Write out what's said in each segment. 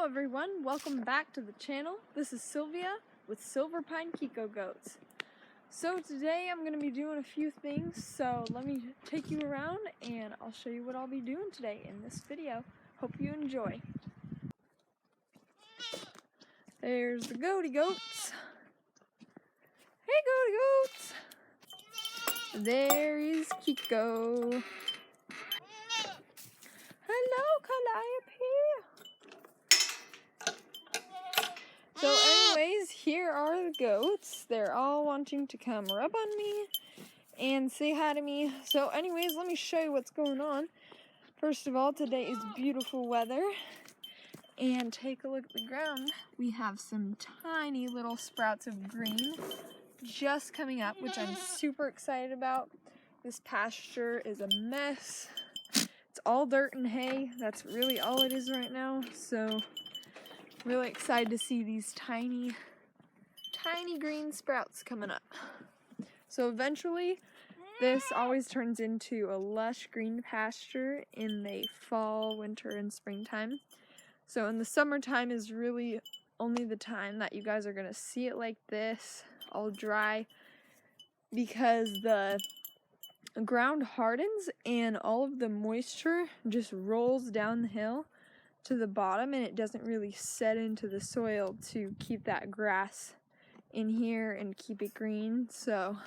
everyone, welcome back to the channel. This is Sylvia with Silver Pine Kiko goats. So today I'm going to be doing a few things, so let me take you around and I'll show you what I'll be doing today in this video. Hope you enjoy. There's the goaty goats. Hey goaty goats! There is Kiko. Hello Calliope! So anyways, here are the goats. They're all wanting to come rub on me and say hi to me. So anyways, let me show you what's going on. First of all, today is beautiful weather. And take a look at the ground. We have some tiny little sprouts of green just coming up, which I'm super excited about. This pasture is a mess. It's all dirt and hay. That's really all it is right now. So really excited to see these tiny green sprouts coming up. So eventually this always turns into a lush green pasture in the fall, winter, and springtime. So in the summertime is really only the time that you guys are gonna see it like this, all dry, because the ground hardens and all of the moisture just rolls down the hill to the bottom, and it doesn't really set into the soil to keep that grass in here and keep it green. So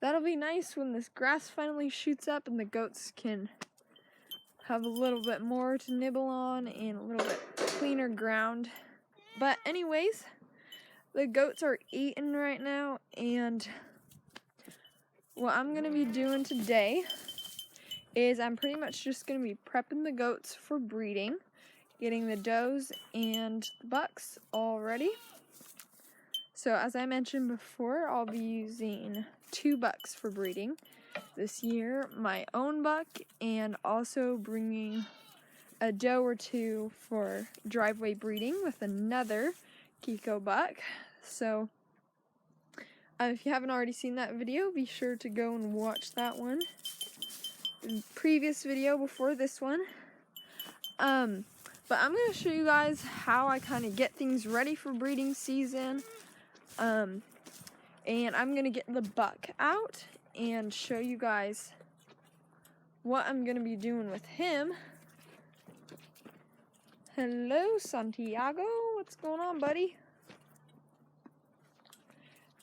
that'll be nice when this grass finally shoots up and the goats can have a little bit more to nibble on and a little bit cleaner ground. But anyways, the goats are eating right now, and what I'm gonna be doing today is I'm pretty much just gonna be prepping the goats for breeding, getting the does and the bucks all ready. So as I mentioned before, I'll be using 2 bucks for breeding this year, my own buck, and also bringing a doe or 2 for driveway breeding with another Kiko buck. So if you haven't already seen that video, be sure to go and watch that one. The previous video before this one. But I'm going to show you guys how I kind of get things ready for breeding season. And I'm going to get the buck out and show you guys what I'm going to be doing with him. Hello, Santiago. What's going on, buddy?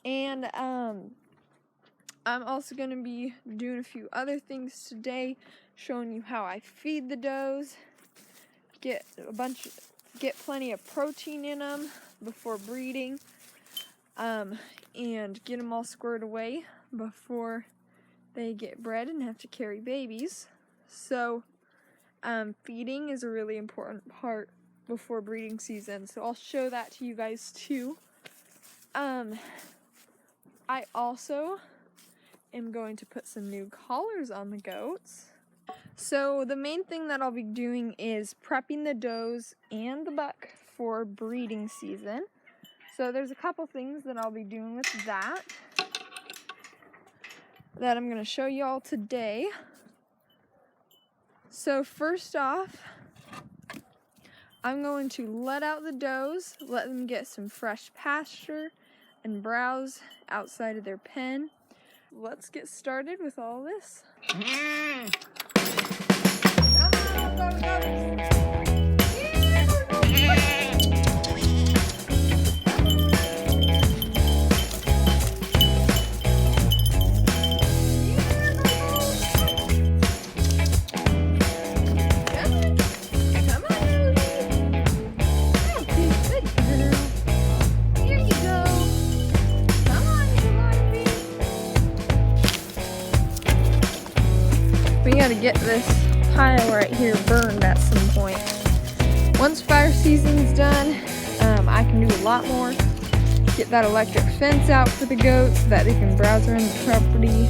And I'm also going to be doing a few other things today, showing you how I feed the does, get plenty of protein in them before breeding, and get them all squared away before they get bred and have to carry babies. So feeding is a really important part before breeding season, so I'll show that to you guys too. I also am going to put some new collars on the goats. So the main thing that I'll be doing is prepping the does and the buck for breeding season. So there's a couple things that I'll be doing with that I'm going to show you all today. So first off, I'm going to let out the does, let them get some fresh pasture and browse outside of their pen. Let's get started with all this. Come on, go. We gotta get this pile right here burned at some point. Once fire season's done, I can do a lot more. Get that electric fence out for the goats so that they can browse around the property.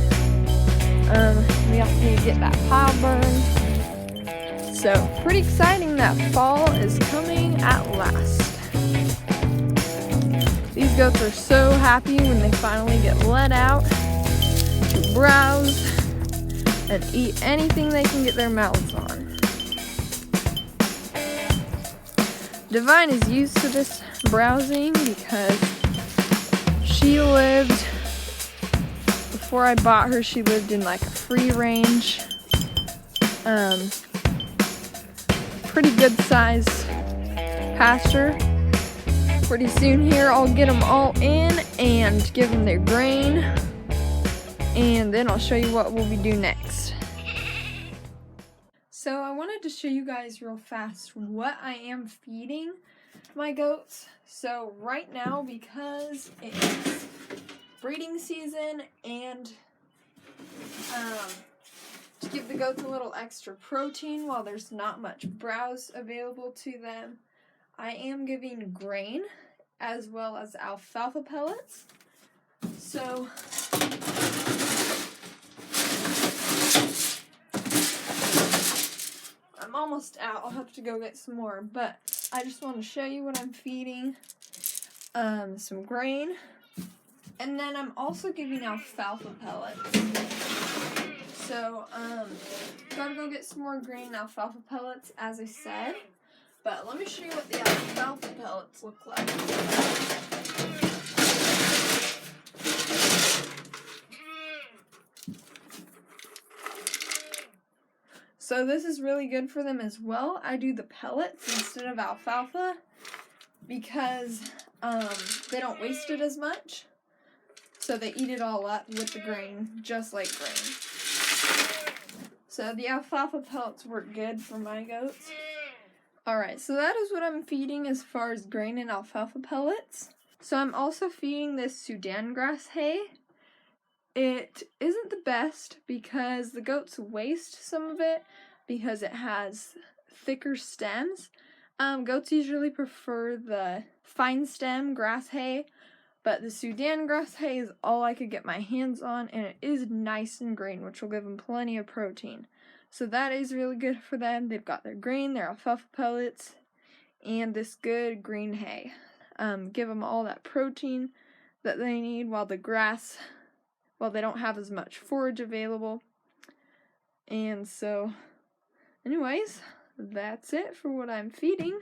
We also need to get that pile burned. So pretty exciting that fall is coming at last. These goats are so happy when they finally get let out to browse and eat anything they can get their mouths on. Divine is used to this browsing because she lived, before I bought her, she lived in like a free range, pretty good sized pasture. Pretty soon here I'll get them all in and give them their grain, and then I'll show you what we'll be doing next. So I wanted to show you guys real fast what I am feeding my goats. So right now, because it's breeding season and to give the goats a little extra protein while there's not much browse available to them, I am giving grain as well as alfalfa pellets. So I'm almost out. I'll have to go get some more, but I just want to show you what I'm feeding. Some grain, and then I'm also giving alfalfa pellets. So, gotta go get some more green alfalfa pellets, as I said. But let me show you what the alfalfa pellets look like. So this is really good for them as well. I do the pellets instead of alfalfa because they don't waste it as much. So they eat it all up with the grain, just like grain. So the alfalfa pellets work good for my goats. Alright, so that is what I'm feeding as far as grain and alfalfa pellets. So I'm also feeding this Sudan grass hay. It isn't the best because the goats waste some of it because it has thicker stems. Goats usually prefer the fine stem grass hay, but the Sudan grass hay is all I could get my hands on, and it is nice and green, which will give them plenty of protein. So that is really good for them. They've got their grain, their alfalfa pellets, and this good green hay. Give them all that protein that they need while they don't have as much forage available. And so, anyways, that's it for what I'm feeding.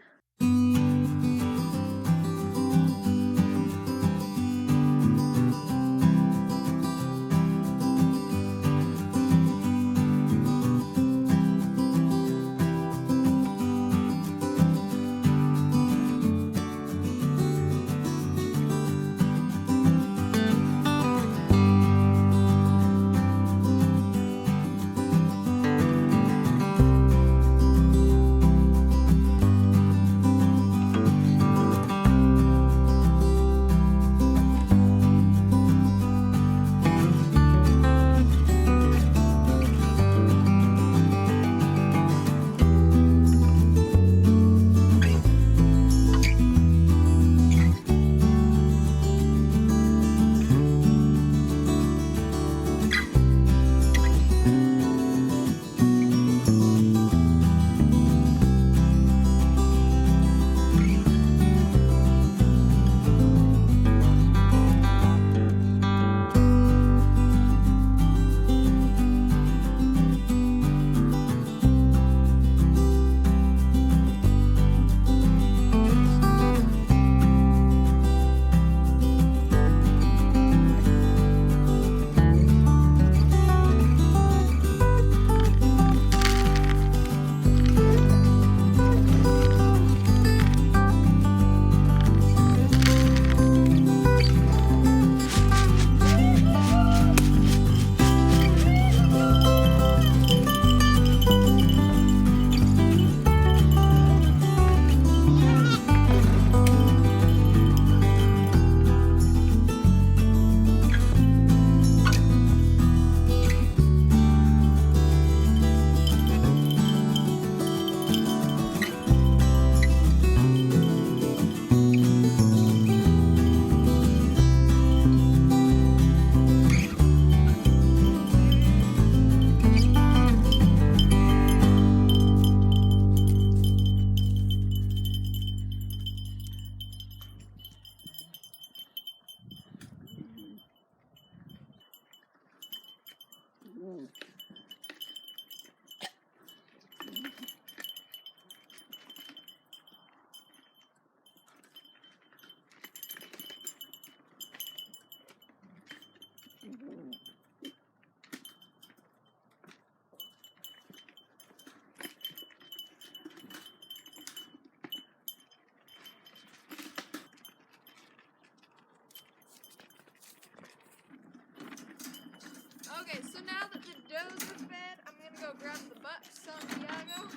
Okay, so now that the does are fed, I'm gonna go grab the buck, Santiago,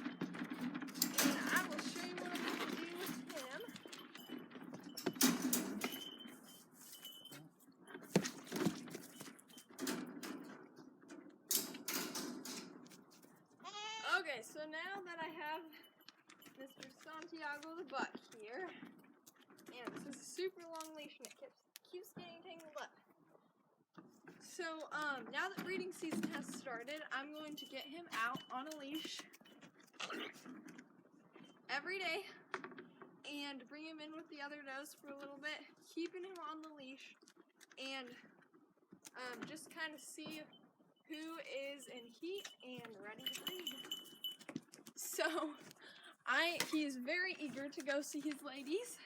and I will show you what I'm gonna do with him. Okay, so now that I have Mr. Santiago the buck here, and this is a super long leash and it keeps getting tangled up. So, now that breeding season has started, I'm going to get him out on a leash every day and bring him in with the other does for a little bit, keeping him on the leash, and just kind of see who is in heat and ready to breed. So, he's very eager to go see his ladies,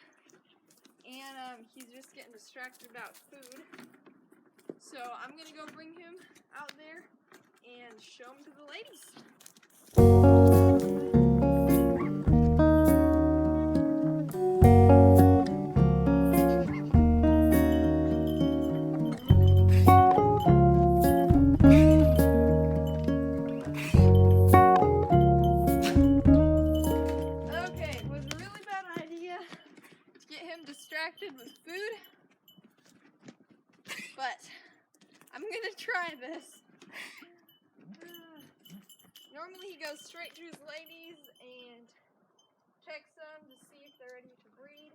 and he's just getting distracted about food. So I'm gonna go bring him out there and show him to the ladies. Okay, it was a really bad idea to get him distracted with food, but I'm gonna try this. Normally he goes straight to his ladies and checks them to see if they're ready to breed.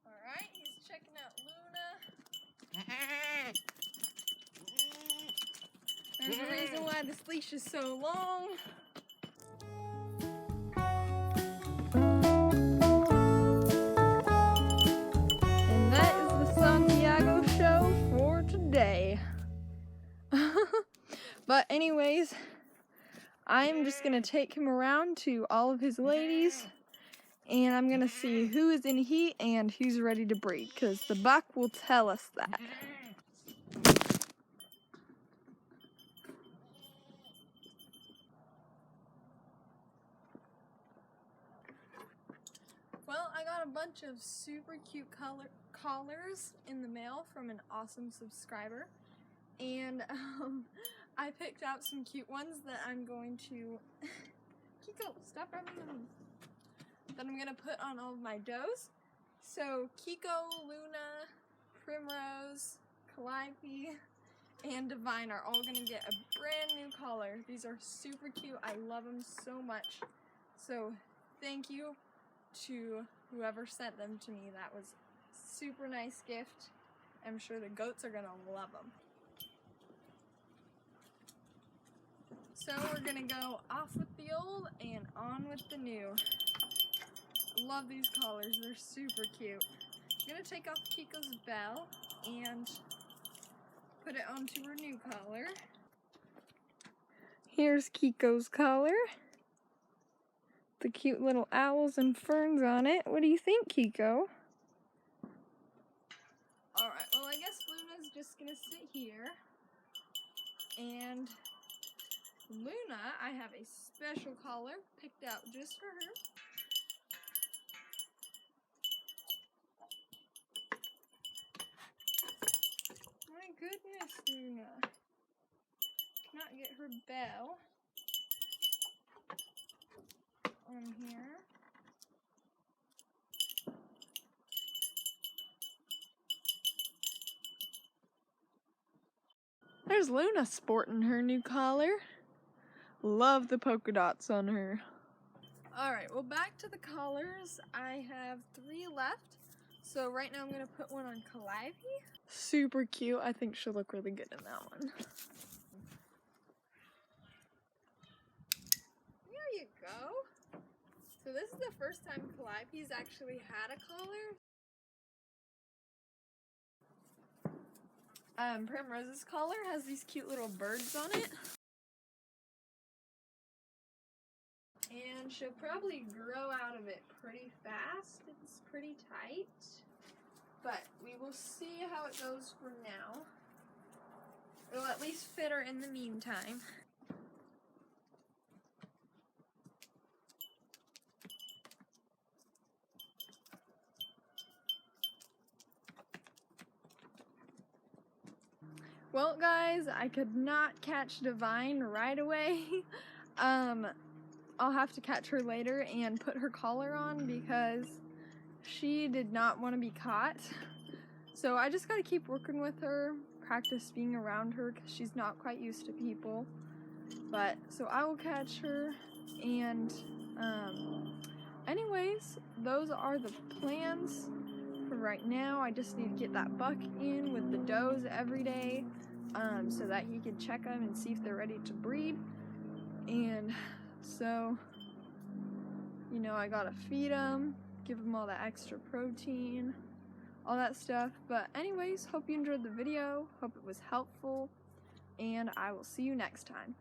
Alright, he's checking out Luna. There's a reason why this leash is so long. And that is the Santiago show for today. But anyways, I'm just gonna take him around to all of his ladies, and I'm gonna see who is in heat and who's ready to breed, because the buck will tell us that. Well, I got a bunch of super cute collars in the mail from an awesome subscriber, and I picked out some cute ones that I'm going to Kiko, stop rubbing them. That I'm gonna put on all of my does. So Kiko, Luna, Primrose, Calliope, and Divine are all gonna get a brand new collar. These are super cute. I love them so much. So thank you to whoever sent them to me. That was a super nice gift. I'm sure the goats are gonna love them. So we're gonna go off with the old and on with the new. Love these collars, they're super cute. I'm gonna take off Kiko's bell and put it onto her new collar. Here's Kiko's collar. The cute little owls and ferns on it. What do you think, Kiko? Alright, well I guess Luna's just gonna sit here. And Luna, I have a special collar picked out just for her. My goodness, Luna. Cannot get her bell on here. There's Luna sporting her new collar. Love the polka dots on her. Alright, well back to the collars. I have 3 left. So right now I'm going to put one on Calliope. Super cute. I think she'll look really good in that one. There you go. So this is the first time Calliope's actually had a collar. Primrose's collar has these cute little birds on it. And she'll probably grow out of it pretty fast. It's pretty tight. But we will see how it goes for now. It'll at least fit her in the meantime. Well, guys, I could not catch Divine right away. I'll have to catch her later and put her collar on because she did not want to be caught. So I just gotta keep working with her, practice being around her because she's not quite used to people. But, so I will catch her, and anyways, those are the plans for right now. I just need to get that buck in with the does every day, so that he can check them and see if they're ready to breed. And so, you know, I gotta feed them, give them all that extra protein, all that stuff. But anyways, hope you enjoyed the video, hope it was helpful, and I will see you next time.